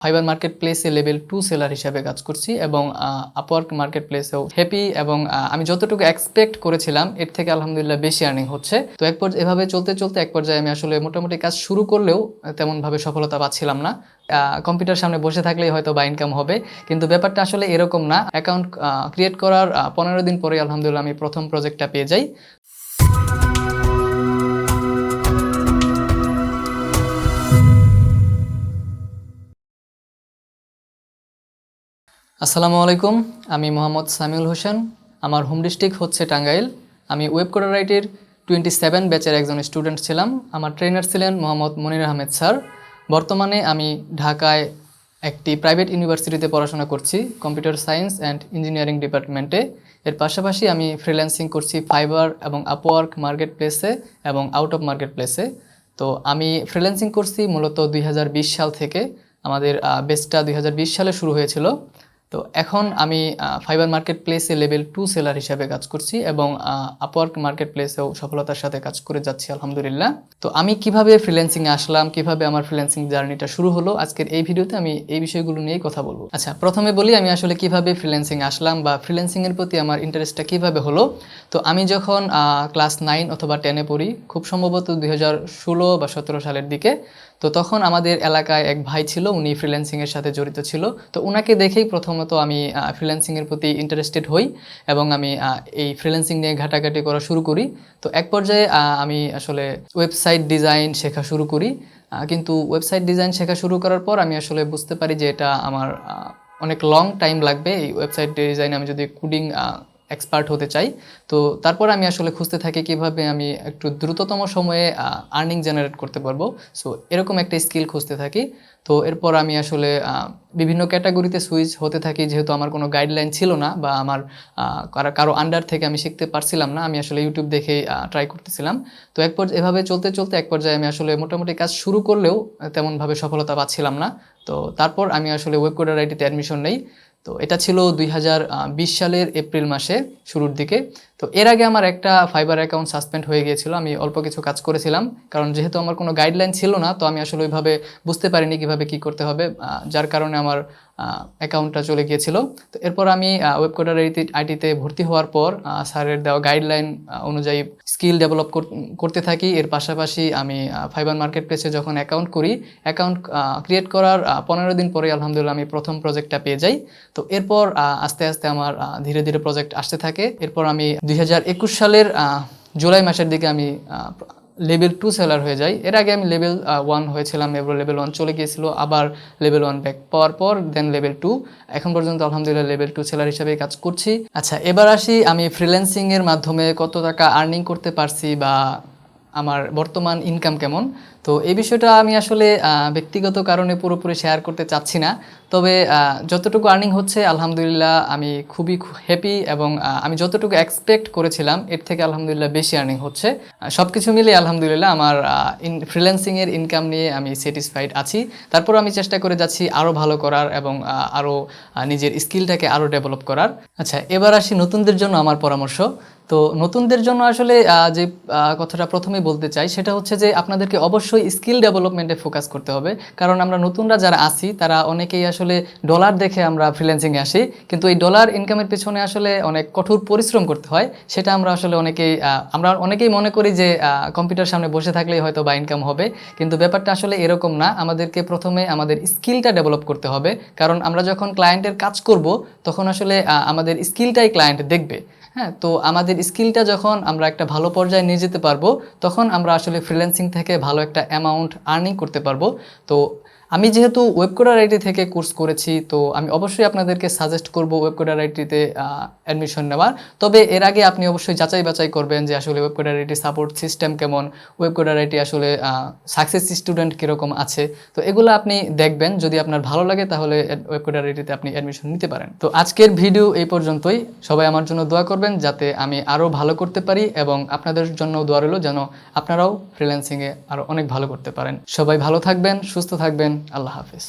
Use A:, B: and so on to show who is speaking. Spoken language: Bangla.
A: ফাইবার মার্কেট প্লেসে লেভেল 2 সেলার হিসাবে কাজ করছি এবং আপওয়ার্ক মার্কেট প্লেসেও হ্যাপি এবং আমি যতটুকু এক্সপেক্ট করেছিলাম এর থেকে আলহামদুলিল্লাহ বেশি আর্নিং হচ্ছে। তো এভাবে চলতে চলতে এক পর্যায়ে আমি আসলে মোটামুটি কাজ শুরু করলেও তেমনভাবে সফলতা পাচ্ছিলাম না। কম্পিউটার সামনে বসে থাকলেই হয়তো বা ইনকাম হবে, কিন্তু ব্যাপারটা আসলে এরকম না। অ্যাকাউন্ট ক্রিয়েট করার 15 দিন পরে আলহামদুলিল্লাহ আমি প্রথম প্রজেক্টটা পেয়ে যাই। আসসালামু আলাইকুম, আমি মোহাম্মদ সামিউল হোসেন। আমার হোম ডিস্ট্রিক্ট হচ্ছে টাঙ্গাইল। আমি ওয়েবকোডার-আইটির 27 ব্যাচের একজন স্টুডেন্ট ছিলাম। আমার ট্রেনার ছিলেন মোহাম্মদ মনির আহমেদ স্যার। বর্তমানে আমি ঢাকায় একটি প্রাইভেট ইউনিভার্সিটিতে পড়াশোনা করছি, কম্পিউটার সায়েন্স অ্যান্ড ইঞ্জিনিয়ারিং ডিপার্টমেন্টে। এর পাশাপাশি আমি ফ্রিল্যান্সিং করছি ফাইবার এবং আপওয়ার্ক মার্কেট প্লেসে এবং আউট অফ মার্কেট প্লেসে। তো আমি ফ্রিল্যান্সিং করছি মূলত 2020 সাল থেকে। আমাদের বেসটা 2020 সালে শুরু হয়েছিল। তো এখন আমি ফাইবার মার্কেট প্লেসে লেভেল 2 সেলার হিসাবে কাজ করছি এবং আপওয়ার্ক মার্কেট প্লেসেও সফলতার সাথে কাজ করে যাচ্ছি আলহামদুলিল্লাহ। তো আমি কিভাবে ফ্রিল্যান্সিংয়ে আসলাম, কিভাবে আমার ফ্রিল্যান্সিং জার্নিটা শুরু হলো, আজকের এই ভিডিওতে আমি এই বিষয়গুলো নিয়েই কথা বলবো। আচ্ছা, প্রথমে বলি আমি আসলে কিভাবে ফ্রিল্যান্সিংয়ে আসলাম বা ফ্রিল্যান্সিংয়ের প্রতি আমার ইন্টারেস্টটা কিভাবে হলো। তো আমি যখন ক্লাস 9 অথবা 10-এ পড়ি, খুব সম্ভবত 2016 বা 17 সালের দিকে, তো তখন আমাদের এলাকায় এক ভাই ছিল, উনি ফ্রিল্যান্সিংয়ের সাথে জড়িত ছিল। তো ওনাকে দেখেই প্রথমত আমি ফ্রিল্যান্সিংয়ের প্রতি ইন্টারেস্টেড হই এবং আমি এই ফ্রিল্যান্সিং নিয়ে ঘাটাঘাটি করা শুরু করি। তো এক পর্যায়ে আমি আসলে ওয়েবসাইট ডিজাইন শেখা শুরু করি। কিন্তু ওয়েবসাইট ডিজাইন শেখা শুরু করার পর আমি আসলে বুঝতে পারি যে এটা আমার অনেক লং টাইম লাগবে। এই ওয়েবসাইট ডিজাইনে আমি যদি কোডিং এক্সপার্ট হতে চাই। তো তারপর আমি আসলে খুঁজতে থাকি কিভাবে আমি একটু দ্রুততম সময়ে আর্নিং জেনারেট করতে পারবো। সো এরকম একটা স্কিল খুঁজতে থাকি। তো এরপর আমি আসলে বিভিন্ন ক্যাটাগরিতে সুইচ হতে থাকি, যেহেতু আমার কোনো গাইডলাইন ছিল না বা আমার কারো আন্ডার থেকে আমি শিখতে পারছিলাম না। আমি আসলে ইউটিউব দেখেই ট্রাই করতেছিলাম। তো এভাবে চলতে চলতে এক পর্যায়ে আমি আসলে মোটামুটি কাজ শুরু করলেও তেমনভাবে সফলতা পাচ্ছিলাম না। তো তারপর আমি আসলে ওয়েবকোডার-আইটিতে অ্যাডমিশন নেই। তো এটা ছিল 2020 সালের এপ্রিল মাসে শুরুর দিকে। তো এর আগে আমার একটা ফাইবার অ্যাকাউন্ট সাসপেন্ড হয়ে গিয়েছিল। আমি অল্প কিছু কাজ করেছিলাম, কারণ যেহেতু আমার কোনো গাইডলাইন ছিল না, তো আমি আসলে ওইভাবে বুঝতে পারিনি কিভাবে কি করতে হবে, যার কারণে আমার অ্যাকাউন্টটা চলে গিয়েছিল। তো এরপর আমি ওয়েবকোডার-আইটিতে ভর্তি হওয়ার পর স্যারের দেওয়া গাইডলাইন অনুযায়ী স্কিল ডেভেলপ করতে থাকি। এর পাশাপাশি আমি ফাইবার মার্কেট প্লেসে যখন অ্যাকাউন্ট ক্রিয়েট করার 15 দিন পরে আলহামদুলিল্লাহ আমি প্রথম প্রজেক্টটা পেয়ে যাই। তো এরপর আস্তে আস্তে আমার ধীরে ধীরে প্রজেক্ট আসতে থাকে। এরপর আমি 2021 সালের জুলাই মাসের দিকে আমি লেভেল 2 সেলার হয়ে যাই। এর আগে আমি লেভেল 1 হয়েছিলাম, এবার লেভেল 1 চলে গিয়েছিল, আবার লেভেল 1 ব্যাক পাওয়ার পর দেন লেভেল 2। এখন পর্যন্ত আলহামদুলিল্লাহ লেভেল 2 সেলার হিসেবে কাজ করছি। আচ্ছা, এবার আসি আমি ফ্রিল্যান্সিংয়ের মাধ্যমে কত টাকা আর্নিং করতে পারছি বা আমার বর্তমান ইনকাম কেমন। তো এই বিষয়টা আমি আসলে ব্যক্তিগত কারণে পুরোপুরি শেয়ার করতে চাচ্ছি না। তবে যতটুকু আর্নিং হচ্ছে আলহামদুলিল্লাহ আমি খুবই হ্যাপি এবং আমি যতটুকু এক্সপেক্ট করেছিলাম এর থেকে আলহামদুলিল্লাহ বেশি আর্নিং হচ্ছে। সব কিছু মিলিয়ে আলহামদুলিল্লাহ আমার ফ্রিল্যান্সিংয়ের ইনকাম নিয়ে আমি স্যাটিসফাইড আছি। তারপর আমি চেষ্টা করে যাচ্ছি আরও ভালো করার এবং আরও নিজের স্কিলটাকে আরও ডেভেলপ করার। আচ্ছা, এবার আসি নতুনদের জন্য আমার পরামর্শ। তো নতুনদের জন্য আসলে যে কথাটা প্রথমেই বলতে চাই সেটা হচ্ছে যে আপনাদেরকে অবশ্যই স্কিল ডেভেলপমেন্টে ফোকাস করতে হবে। কারণ আমরা নতুনরা যারা আছি তারা অনেকেই আসলে ডলার দেখে আমরা ফ্রিল্যান্সিংয়ে আসি, কিন্তু এই ডলার ইনকামের পেছনে আসলে অনেক কঠোর পরিশ্রম করতে হয়। সেটা আমরা আসলে অনেকেই মনে করি যে কম্পিউটার সামনে বসে থাকলেই হয়তো বা ইনকাম হবে, কিন্তু ব্যাপারটা আসলে এরকম না। আমাদেরকে প্রথমে আমাদের স্কিলটা ডেভেলপ করতে হবে, কারণ আমরা যখন ক্লায়েন্টের কাজ করব তখন আসলে আমাদের স্কিলটাই ক্লায়েন্ট দেখবে। হ্যাঁ, তো আমাদের স্কিলটা যখন আমরা একটা ভালো পর্যায়ে নিয়ে যেতে পারবো তখন আমরা আসলে ফ্রিল্যান্সিং থেকে ভালো একটা অ্যামাউন্ট আর্নিং করতে পারবো। তো আমি যেহেতু ওয়েবকোডার-আইটি থেকে কোর্স করেছি, তো আমি অবশ্যই আপনাদেরকে সাজেস্ট করব ওয়েবকোডার-আইটিতে অ্যাডমিশন নেওয়ার। তবে এর আগে আপনি অবশ্যই যাচাই বাছাই করবেন যে আসলে ওয়েবকোডার-আইটি সাপোর্ট সিস্টেম কেমন, ওয়েবকোডার-আইটি আসলে সাকসেস স্টুডেন্ট কীরকম আছে। তো এগুলো আপনি দেখবেন, যদি আপনার ভালো লাগে তাহলে ওয়েবকোডার-আইটিতে আপনি অ্যাডমিশন নিতে পারেন। তো আজকের ভিডিও এই পর্যন্তই। সবাই আমার জন্য দোয়া করবেন যাতে আমি আরও ভালো করতে পারি এবং আপনাদের জন্য দোয়া রইল যেন আপনারাও ফ্রিল্যান্সিংয়ে আরও অনেক ভালো করতে পারেন। সবাই ভালো থাকবেন, সুস্থ থাকবেন। আল্লাহ হাফেজ।